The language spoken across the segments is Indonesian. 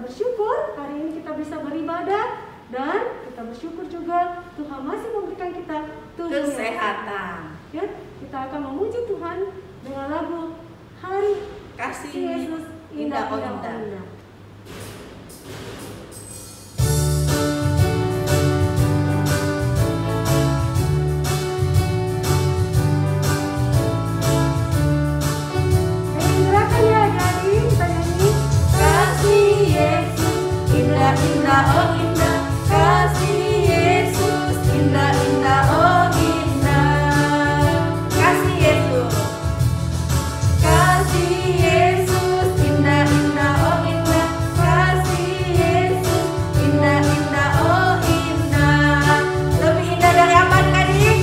bersyukur hari ini kita bisa beribadah, dan kita bersyukur juga Tuhan masih memberikan kita kesehatan. Ya, kita akan memuji Tuhan dengan lagu Hari Kasih Yesus Indah Indah, Indah Indah. Indah. Gerakan ya, jadi kita nyanyi. Kasih Yesus indah indah oh indah, kasih Yesus indah indah oh indah, kasih Yesus, kasih Yesus indah indah oh indah, kasih Yesus indah indah oh indah, lebih indah dari apa adik-adik?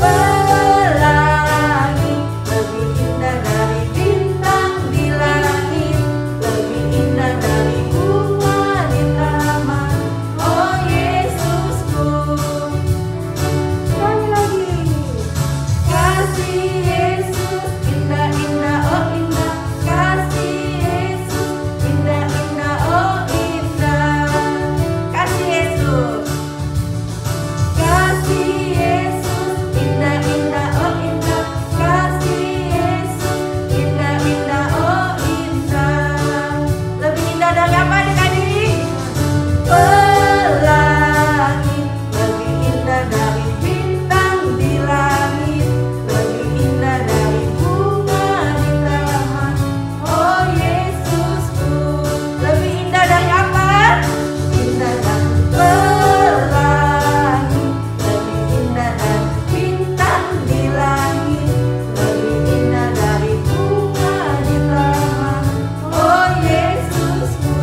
Pelangi, lebih indah dari bintang di langit, lebih indah dari bunga di taman. Oh Yesusku, Sekali lagi. kasih Yesus indah indah oh indah, kasih Yesus indah indah oh indah, kasih Yesus, kasih Yesus indah indah oh indah, kasih Yesus indah indah oh indah, lebih indah dari apa adik-adik? Pelangi, lebih indah dari bintang di langit, lebih indah dari bunga di taman. Oh Yesusku, lebih indah dari apa? Indah dari pelangi, lebih indah dari bintang di langit, lebih indah dari bunga di taman. Oh Yesusku.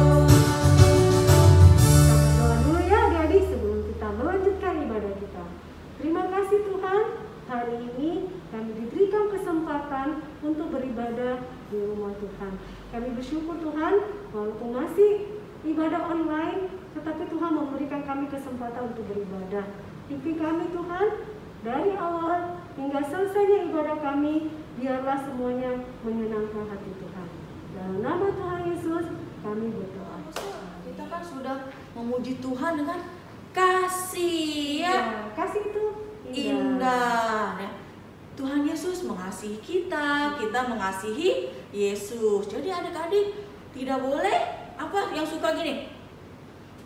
Kita berdoa dulu ya adik-adik sebelum kita melanjutkan ibadah kita. Terima kasih Tuhan, hari ini kami diberikan kesempatan untuk beribadah di rumah Tuhan. Kami bersyukur Tuhan, walaupun masih ibadah online, tetapi Tuhan memberikan kami kesempatan untuk beribadah. Pimpin kami Tuhan, dari awal hingga selesainya ibadah kami, biarlah semuanya menyenangkan hati Tuhan. Dalam nama Tuhan Yesus, kami berdoa. Kita kan sudah memuji Tuhan dengan kasih ya, Ya, kasih itu indah ya. Tuhan Yesus mengasihi kita, kita mengasihi Yesus. Jadi adik-adik tidak boleh apa yang suka gini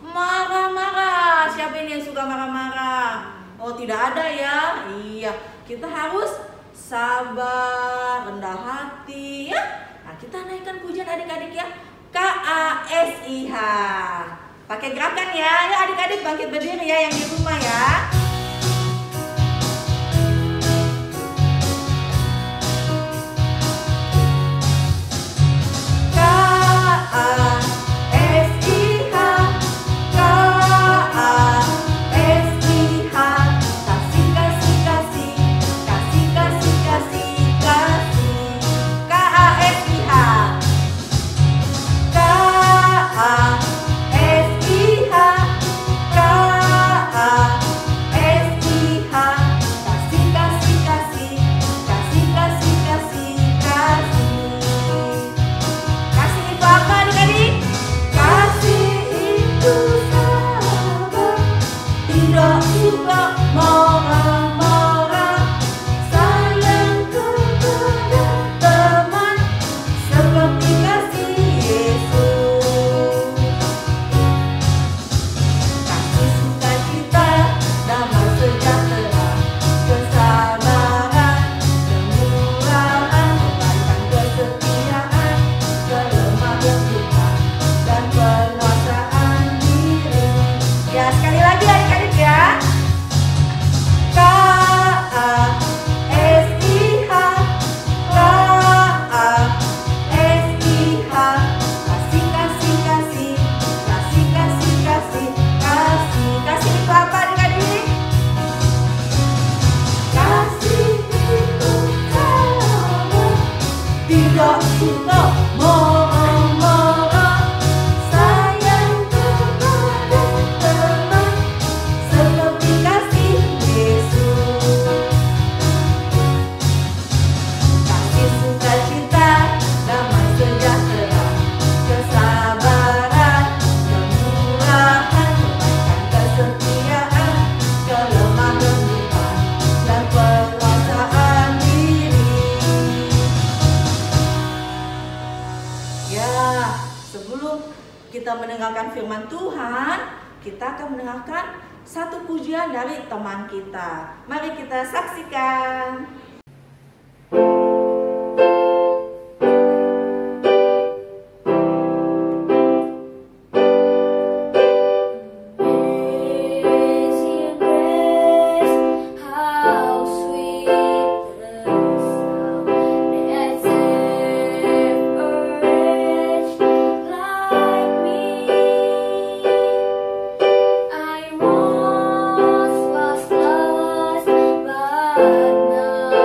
marah-marah. Siapa ini yang suka marah-marah? Oh tidak ada ya. Iya, kita harus sabar, rendah hati ya. Nah kita naikkan pujian adik-adik ya, KASIH. Pakai gerakan ya, ya adik-adik bangkit berdiri ya yang di rumah ya. KASIH, KASIH, kasih kasih kasih, kasih kasih kasih kasih, KASIH, KASIH, KASIH, kasih kasih kasih, kasih kasih kasih kasih. Kasih itu apa adik-adik? Kasih itu sabar, tidak suka marah-marah, sayang kepada teman, seperti kasih Yesus. Kasih sukacita, damai sejahtera, kesabaran, kemurahan, kebaikan, kesetiaan, kelemah lembutan, dan penguasaan diri. Ya sekali lagi adik-adik ya. KASIH, KASIH, kasih kasih kasih, kasih kasih kasih, kasih. Kasih itu apa adik-adik? Kasih itu sabar, tidak suka marah-marah, sayang kepada teman, seperti kasih Yesus. Kasih sukacita, damai sejahtera, kesabaran, sebelum kita mendengarkan firman Tuhan, kita akan mendengarkan satu pujian dari teman kita. Mari kita saksikan. I once was lost, but now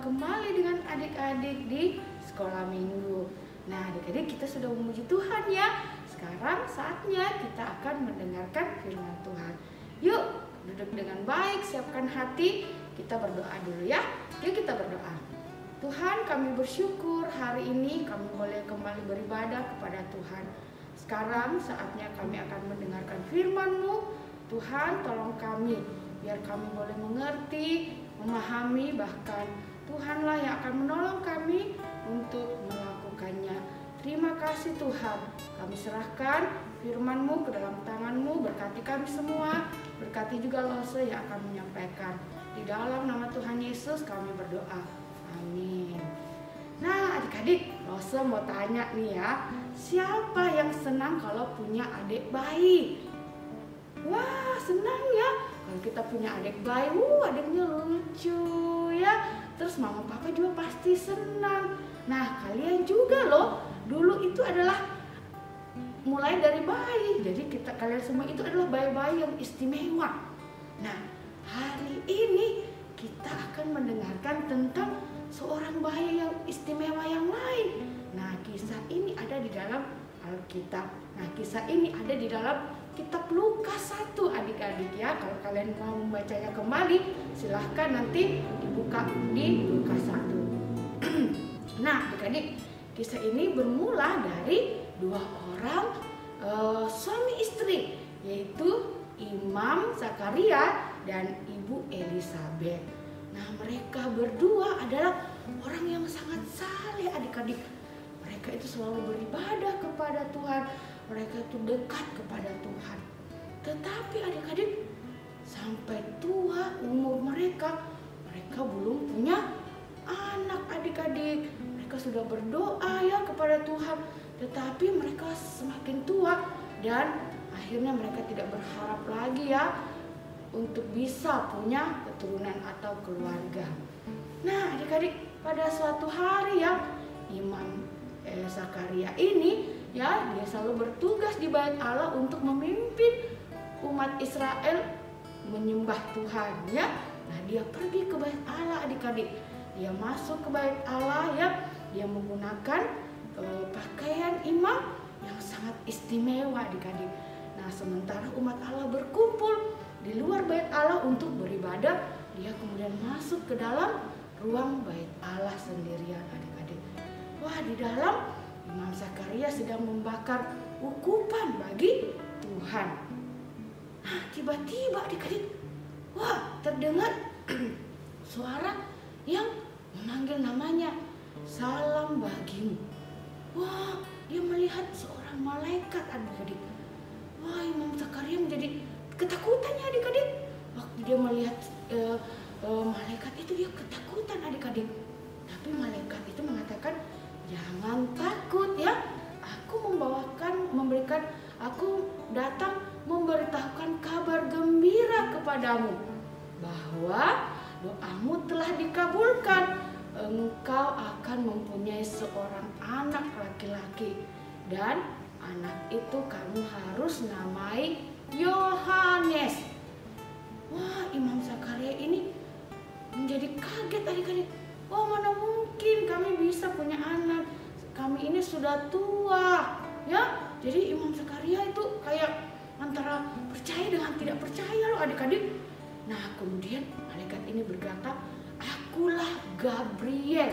kembali dengan adik-adik di sekolah minggu. Nah, adik-adik kita sudah memuji Tuhan ya. Sekarang saatnya kita akan mendengarkan firman Tuhan. Yuk, duduk dengan baik, siapkan hati. Kita berdoa dulu ya. Yuk kita berdoa. Tuhan, kami bersyukur hari ini kami boleh kembali beribadah kepada Tuhan. Sekarang saatnya kami akan mendengarkan firman-Mu. Tuhan, tolong kami biar kami boleh mengerti, memahami, bahkan Tuhanlah yang akan menolong kami untuk melakukannya. Terima kasih Tuhan, kami serahkan firman-Mu ke dalam tangan-Mu. Berkati kami semua, berkati juga Lose yang akan menyampaikan. Di dalam nama Tuhan Yesus kami berdoa, amin. Nah adik-adik, Lose mau tanya nih ya, siapa yang senang kalau punya adik bayi? Wah, senang ya kalau kita punya adik bayi. Adiknya lucu ya. Terus mama papa juga pasti senang. Nah, kalian juga loh, dulu itu adalah mulai dari bayi. Jadi kalian semua itu adalah bayi-bayi yang istimewa. Nah, hari ini kita akan mendengarkan tentang seorang bayi yang istimewa yang lain. Nah, kisah ini ada di dalam Alkitab. Nah, kisah ini ada di dalam Kitab Lukas 1 adik-adik ya. Kalau kalian mau membacanya kembali, silahkan nanti dibuka di Lukas 1. Nah adik-adik, kisah ini bermula dari dua orang suami istri, yaitu Imam Zakaria dan Ibu Elisabeth. Nah mereka berdua adalah orang yang sangat saleh adik-adik. Mereka itu selalu beribadah kepada Tuhan. Mereka itu dekat kepada Tuhan. Tetapi adik-adik, sampai tua umur mereka belum punya anak adik-adik. Mereka sudah berdoa ya kepada Tuhan, tetapi mereka semakin tua dan akhirnya mereka tidak berharap lagi ya untuk bisa punya keturunan atau keluarga. Nah adik-adik, pada suatu hari ya Imam Zakaria ini ya, dia selalu bertugas di Bait Allah untuk memimpin umat Israel menyembah Tuhan ya. Nah, dia pergi ke Bait Allah adik-adik. Dia masuk ke Bait Allah ya. Dia menggunakan pakaian imam yang sangat istimewa adik-adik. Nah, sementara umat Allah berkumpul di luar Bait Allah untuk beribadah, dia kemudian masuk ke dalam ruang Bait Allah sendirian adik-adik. Wah, di dalam Imam Zakaria sedang membakar ukupan bagi Tuhan. Nah, tiba-tiba adik-adik, wah, terdengar suara yang memanggil namanya, salam bagimu. Wah, dia melihat seorang malaikat adik-adik. Wah, Imam Zakaria menjadi ketakutan ya adik-adik. Waktu dia melihat malaikat itu, dia ketakutan adik-adik. Tapi malaikat itu mengatakan, jangan takut ya, aku datang memberitahukan kabar gembira kepadamu bahwa doamu telah dikabulkan. Engkau akan mempunyai seorang anak laki-laki dan anak itu kamu harus namai Yohanes. Wah, Imam Zakaria ini menjadi kaget adik-adik. Wah, mana mungkin kami bisa punya anak, kami ini sudah tua ya. Jadi Imam Zakaria itu kayak antara percaya dengan tidak percaya loh adik-adik. Nah kemudian malaikat ini berkata, akulah Gabriel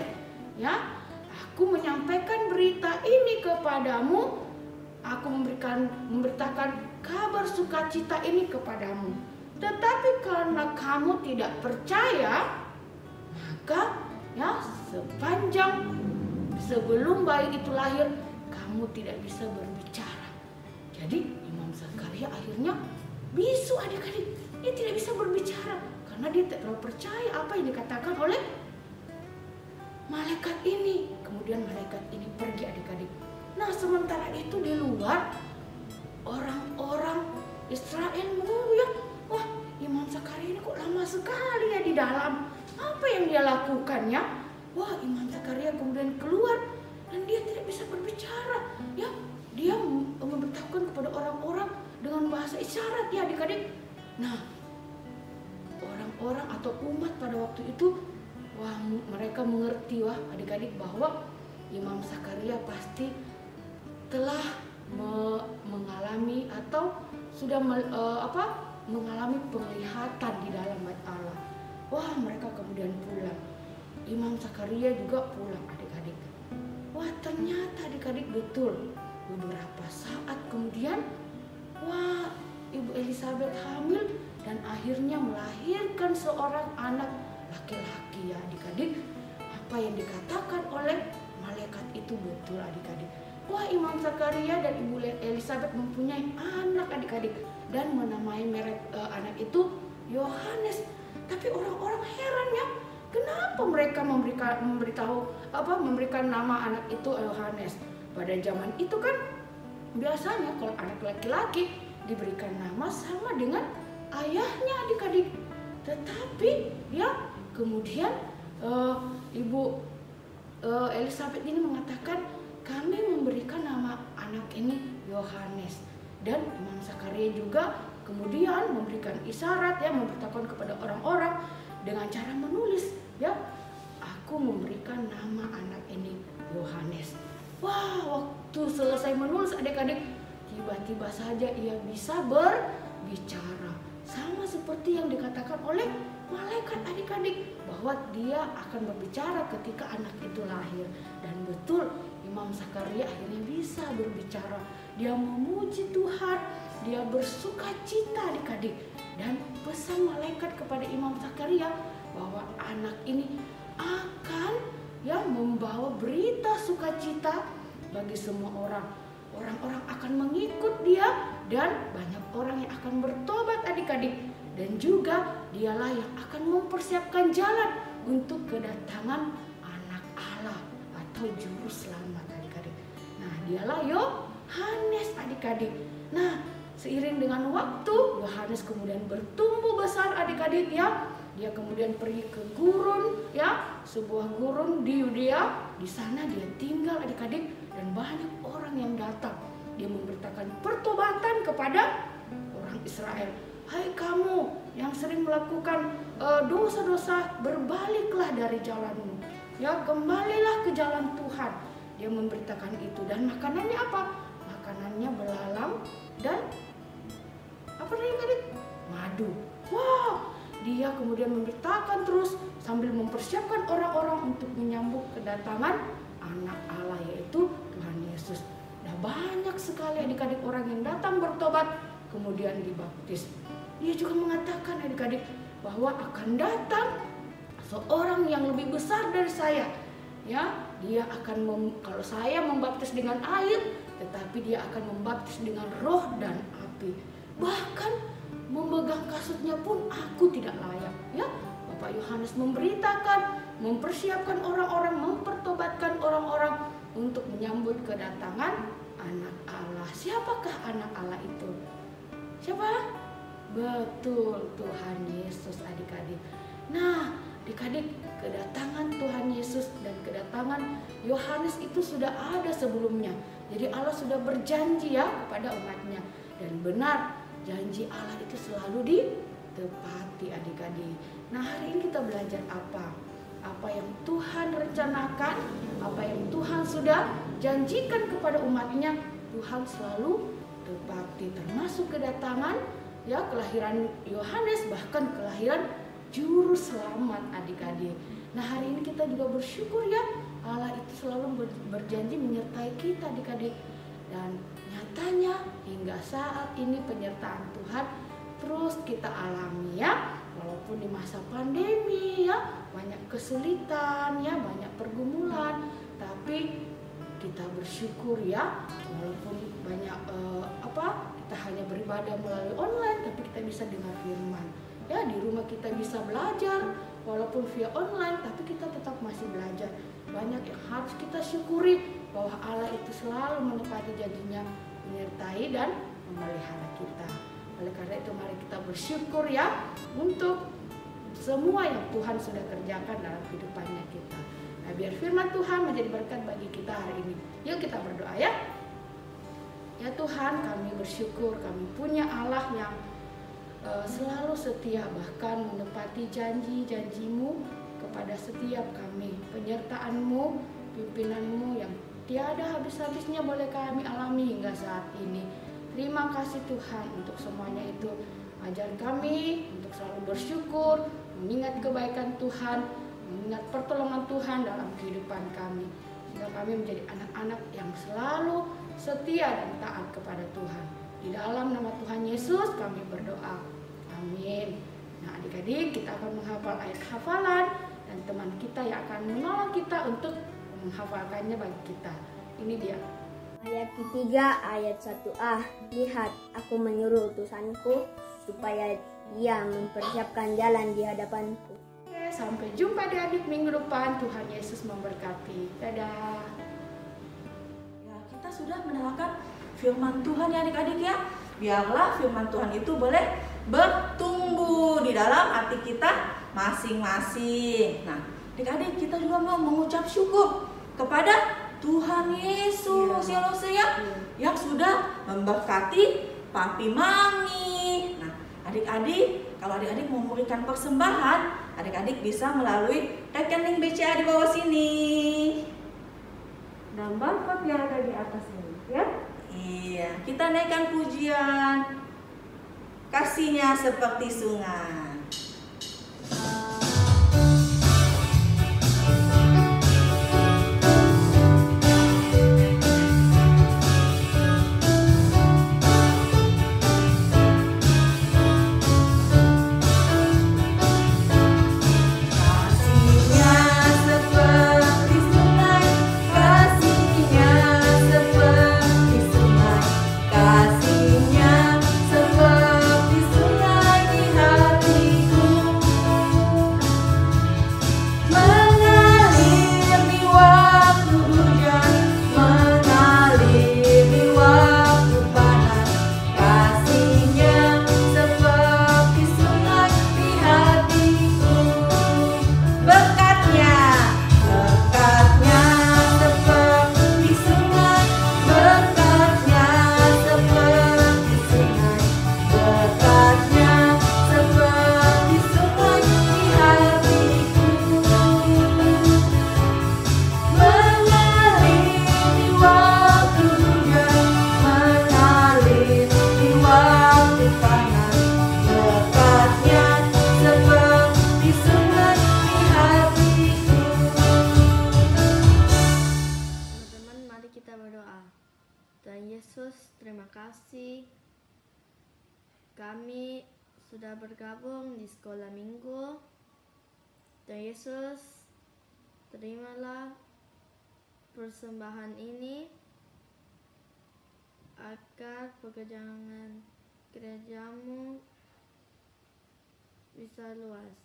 ya, aku menyampaikan berita ini kepadamu, aku memberitakan kabar sukacita ini kepadamu. Tetapi karena kamu tidak percaya, maka ya sepanjang sebelum bayi itu lahir kamu tidak bisa berbicara. Jadi Imam Zakaria akhirnya bisu adik-adik. Dia tidak bisa berbicara karena dia tidak terlalu percaya apa yang dikatakan oleh malaikat ini. Kemudian malaikat ini pergi adik-adik. Nah sementara itu di luar orang-orang Israel menunggu ya. Wah, Imam Zakaria ini kok lama sekali ya di dalam. Apa yang dia lakukan ya? Wah, Imam Zakaria kemudian keluar dan dia tidak bisa berbicara ya. Dia memberitahukan kepada orang-orang dengan bahasa isyarat ya adik-adik. Nah, orang-orang atau umat pada waktu itu, Wah, mereka mengerti adik-adik bahwa Imam Zakaria pasti telah mengalami atau sudah mengalami penglihatan di dalam bait Allah. Wah, mereka kemudian pulang. Imam Zakaria juga pulang, adik-adik. Wah, ternyata adik-adik betul. Beberapa saat kemudian, wah, Ibu Elizabeth hamil dan akhirnya melahirkan seorang anak laki-laki ya adik-adik. Apa yang dikatakan oleh malaikat itu betul adik-adik. Wah, Imam Zakaria dan Ibu Elizabeth mempunyai anak adik-adik dan menamai anak itu Yohanes. Tapi orang-orang heran ya, kenapa mereka memberikan nama anak itu Yohanes? Pada zaman itu kan biasanya kalau anak laki-laki diberikan nama sama dengan ayahnya adik-adik. Tetapi ya kemudian Ibu Elizabeth ini mengatakan kami memberikan nama anak ini Yohanes. Dan Imam Zakaria juga kemudian memberikan isyarat ya, memberitahukan kepada orang-orang dengan cara menulis ya, aku memberikan nama anak ini Yohanes. Wah, waktu selesai menulis adik-adik, tiba-tiba saja ia bisa berbicara. Sama seperti yang dikatakan oleh malaikat adik-adik, bahwa dia akan berbicara ketika anak itu lahir. Dan betul, Imam Zakaria akhirnya bisa berbicara. Dia memuji Tuhan, dia bersuka cita adik-adik. Dan pesan malaikat kepada Imam Zakaria bahwa anak ini akan membawa berita sukacita bagi semua orang. Orang-orang akan mengikut dia dan banyak orang yang akan bertobat adik-adik. Dan juga dialah yang akan mempersiapkan jalan untuk kedatangan anak Allah atau juru selamat adik-adik. Nah, dialah Yohanes adik-adik. Nah, seiring dengan waktu Yohanes kemudian bertumbuh besar adik-adik ya. Dia kemudian pergi ke gurun ya, sebuah gurun di Yudea. Di sana dia tinggal adik-adik dan banyak orang yang datang. Dia memberitakan pertobatan kepada orang Israel. Hai kamu yang sering melakukan dosa-dosa, berbaliklah dari jalanmu. Ya, kembalilah ke jalan Tuhan. Dia memberitakan itu. Dan makanannya apa? Makanannya belalang dan apa adik-adik? Madu. Wow, dia kemudian memberitakan terus sambil mempersiapkan orang-orang untuk menyambut kedatangan anak Allah, yaitu Tuhan Yesus. Nah, banyak sekali adik-adik orang yang datang bertobat kemudian dibaptis. Dia juga mengatakan adik-adik bahwa akan datang seorang yang lebih besar dari saya. Ya, dia akan kalau saya membaptis dengan air, tetapi dia akan membaptis dengan roh dan api. Bahkan memegang kasutnya pun aku tidak layak. Ya, Bapak Yohanes memberitakan, mempersiapkan orang-orang, mempertobatkan orang-orang untuk menyambut kedatangan anak Allah. Siapakah anak Allah itu? Siapa? Betul, Tuhan Yesus adik-adik. Nah, adik-adik, kedatangan Tuhan Yesus dan kedatangan Yohanes itu sudah ada sebelumnya. Jadi Allah sudah berjanji ya kepada umatnya. Dan benar, janji Allah itu selalu ditepati adik-adik. Nah, hari ini kita belajar apa? Apa yang Tuhan rencanakan, apa yang Tuhan sudah janjikan kepada umatnya, Tuhan selalu tepati. Termasuk kedatangan ya, kelahiran Yohanes, bahkan kelahiran juru selamat adik-adik. Nah, hari ini kita juga bersyukur ya, Allah itu selalu berjanji menyertai kita adik-adik. Dan nyatanya hingga saat ini penyertaan Tuhan terus kita alami ya. Walaupun di masa pandemi ya, banyak kesulitan ya, banyak pergumulan, tapi kita bersyukur ya, walaupun banyak kita hanya beribadah melalui online, tapi kita bisa dengar firman. Ya, di rumah kita bisa belajar walaupun via online, tapi kita tetap masih belajar. Banyak yang harus kita syukuri bahwa Allah itu selalu menepati janjinya, menyertai dan memelihara kita. Oleh karena itu mari kita bersyukur ya untuk semua yang Tuhan sudah kerjakan dalam kehidupannya kita. Nah, biar firman Tuhan menjadi berkat bagi kita hari ini. Yuk kita berdoa ya. Ya Tuhan, kami bersyukur kami punya Allah yang selalu setia, bahkan menepati janji-janji-Mu kepada setiap kami. Penyertaan-Mu, pimpinan-Mu yang tiada habis-habisnya boleh kami alami hingga saat ini. Terima kasih Tuhan untuk semuanya itu. Ajar kami untuk selalu bersyukur, mengingat kebaikan Tuhan, mengingat pertolongan Tuhan dalam kehidupan kami. Sehingga kami menjadi anak-anak yang selalu setia dan taat kepada Tuhan. Di dalam nama Tuhan Yesus kami berdoa. Amin. Nah, adik-adik, kita akan menghafal ayat hafalan dan teman kita yang akan menolong kita untuk menghafalkannya bagi kita. Ini dia. Ayat ketiga, ayat 1a. Lihat, aku menyuruh utusanku supaya ia mempersiapkan jalan di hadapanku. Oke, sampai jumpa adik-adik minggu depan. Tuhan Yesus memberkati. Dadah. Ya, kita sudah mendengarkan firman Tuhan ya adik-adik ya. Biarlah firman Tuhan itu boleh bertumbuh di dalam hati kita masing-masing. Nah, adik-adik, kita juga mau mengucap syukur kepada Tuhan Yesus ya yang sudah memberkati papi mami. Nah, adik-adik, kalau adik-adik mau memberikan persembahan, adik-adik bisa melalui rekening BCA di bawah sini. Dan barcode yang ada di atas ini, ya. Iya, kita naikkan pujian. Kasihnya seperti sungai. Terima kasih kami sudah bergabung di sekolah minggu. Tuhan Yesus, terimalah persembahan ini agar pekerjaan gerejamu bisa luas.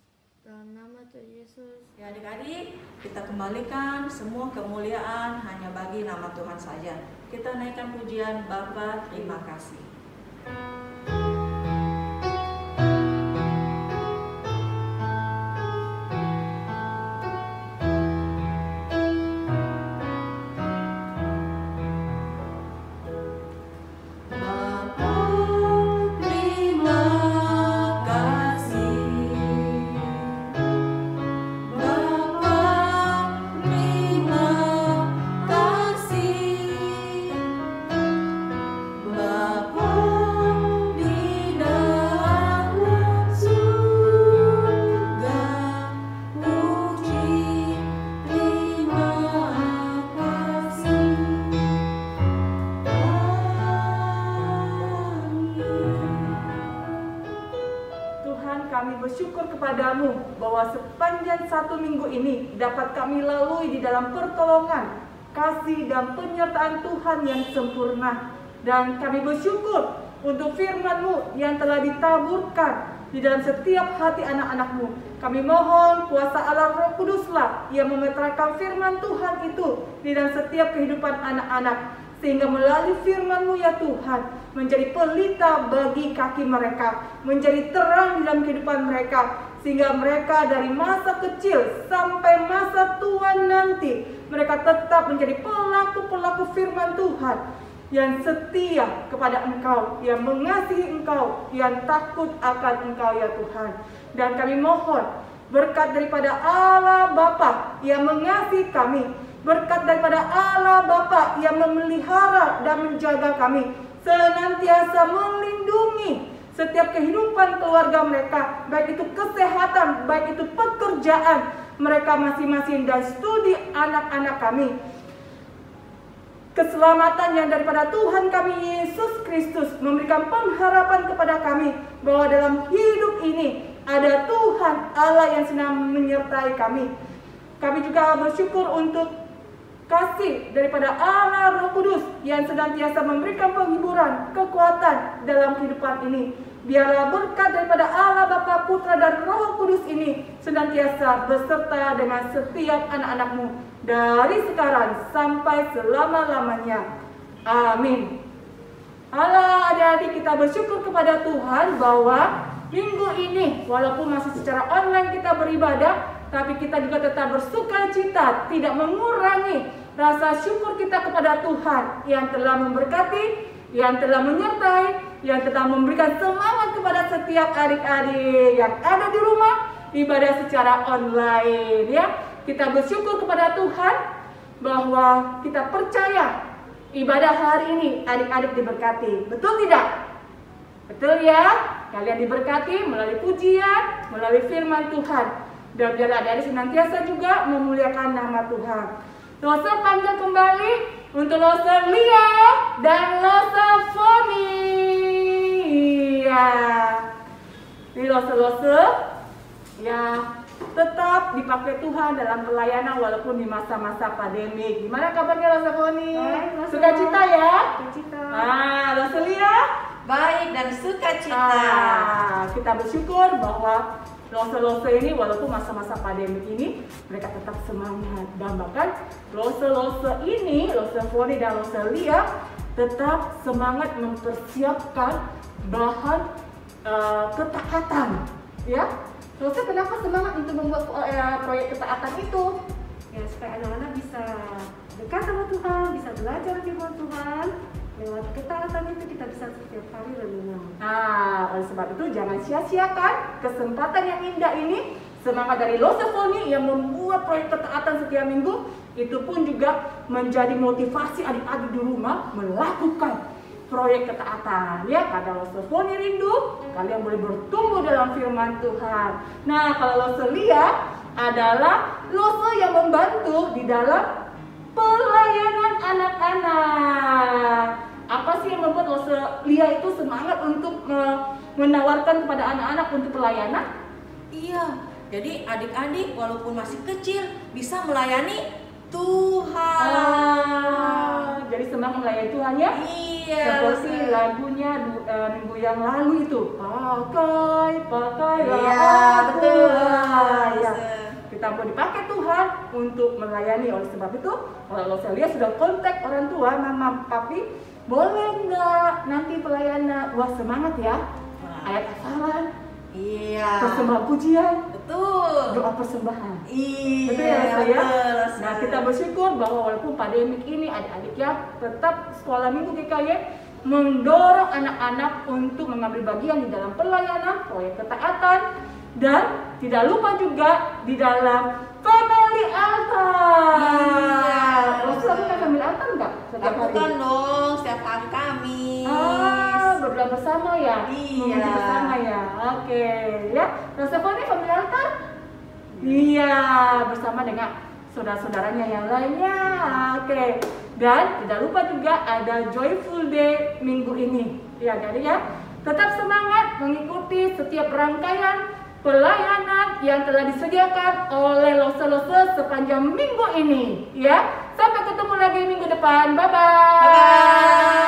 Dalam nama Tuhan Yesus. Ya adik-adik, kita kembalikan semua kemuliaan hanya bagi nama Tuhan saja. Kita naikkan pujian Bapa, terima kasih. Kami bersyukur kepadamu bahwa sepanjang 1 minggu ini dapat kami lalui di dalam pertolongan, kasih dan penyertaan Tuhan yang sempurna. Dan kami bersyukur untuk firman-Mu yang telah ditaburkan di dalam setiap hati anak-anak-Mu. Kami mohon kuasa Allah Roh Kuduslah yang memeteraikan firman Tuhan itu di dalam setiap kehidupan anak-anak. Sehingga melalui firman-Mu ya Tuhan, menjadi pelita bagi kaki mereka, menjadi terang dalam kehidupan mereka, sehingga mereka dari masa kecil sampai masa tua nanti, mereka tetap menjadi pelaku-pelaku firman Tuhan, yang setia kepada Engkau, yang mengasihi Engkau, yang takut akan Engkau ya Tuhan. Dan kami mohon, berkat daripada Allah Bapa yang mengasihi kami, berkat daripada Allah Bapa yang memelihara dan menjaga kami, senantiasa melindungi setiap kehidupan keluarga mereka, baik itu kesehatan, baik itu pekerjaan mereka masing-masing dan studi anak-anak kami. Keselamatan yang daripada Tuhan kami Yesus Kristus memberikan pengharapan kepada kami bahwa dalam hidup ini ada Tuhan Allah yang sedang menyertai kami. Kami juga bersyukur untuk kasih daripada Allah Roh Kudus yang senantiasa memberikan penghiburan, kekuatan dalam kehidupan ini. Biarlah berkat daripada Allah Bapa, Putra dan Roh Kudus ini senantiasa beserta dengan setiap anak-anakmu dari sekarang sampai selama-lamanya. Amin. Halo adik-adik, kita bersyukur kepada Tuhan bahwa minggu ini walaupun masih secara online kita beribadah, tapi kita juga tetap bersukacita, tidak mengurangi rasa syukur kita kepada Tuhan yang telah memberkati, yang telah menyertai, yang telah memberikan semangat kepada setiap adik-adik yang ada di rumah ibadah secara online ya. Kita bersyukur kepada Tuhan bahwa kita percaya ibadah hari ini adik-adik diberkati. Betul tidak? Betul ya? Kalian diberkati melalui pujian, melalui firman Tuhan. Dan biar adik-adik senantiasa juga memuliakan nama Tuhan. Lose panggil kembali untuk Lose Lia dan Lose Foni. Ya. Ini Lose ya tetap dipakai Tuhan dalam pelayanan walaupun di masa-masa pandemi. Gimana kabarnya Lose Foni? Sukacita ya? Sukacita. Lose Lia? Baik dan sukacita. Kita bersyukur bahwa Lose ini walaupun masa-masa pandemi ini mereka tetap semangat, dan bahkan Lose ini, Lose Foni dan Lose Lia tetap semangat mempersiapkan bahan ketaatan ya. Lose kenapa semangat untuk membuat proyek ketaatan itu? Ya, supaya anak-anak bisa dekat sama Tuhan, bisa belajar firman Tuhan. Lewat ketaatan itu kita bisa setiap hari renungan. Oleh sebab itu jangan sia-siakan kesempatan yang indah ini. Semangat dari Lose Foni yang membuat proyek ketaatan setiap minggu, itu pun juga menjadi motivasi adik-adik di rumah melakukan proyek ketaatan ya. Karena Lose Foni rindu kalian boleh bertumbuh dalam firman Tuhan. Nah, kalau Lose Lia adalah Lose yang membantu di dalam pelayanan anak-anak. Apa sih yang membuat Lose Lia itu semangat untuk menawarkan kepada anak-anak untuk pelayanan? Iya, jadi adik-adik walaupun masih kecil bisa melayani Tuhan. Jadi semangat melayani Tuhan ya? Iya. Seperti lagunya minggu yang lalu itu. Pakailah Iya, betul. Ya. Kita mau dipakai Tuhan untuk melayani. Oleh sebab itu, kalau Lose Lia sudah kontak orang tua, mama, papi, boleh nggak nanti pelayanan? Wah, semangat ya. Ayat hafalan, Iya. persembahan pujian, Betul. doa persembahan. Iya. Betul ya saya. Betul. Nah, kita bersyukur bahwa walaupun pandemik ini adik-adik ya tetap sekolah minggu GKY mendorong anak-anak untuk mengambil bagian di dalam pelayanan, proyek ketaatan, dan tidak lupa juga di dalam family altar. Iya. Lose lakukan family altar enggak? Lakukan dong setiap hari Kamis. Berdoa bersama ya? Iya. Memuji bersama ya? Oke ya. Lose Foni family altar? Iya, bersama dengan saudara-saudaranya yang lainnya. Oke. Dan tidak lupa juga ada Joyful Day minggu ini. Ya, jadi ya, tetap semangat mengikuti setiap rangkaian pelayanan yang telah disediakan oleh Lose sepanjang minggu ini. Ya, sampai ketemu lagi minggu depan. Bye-bye. Bye-bye.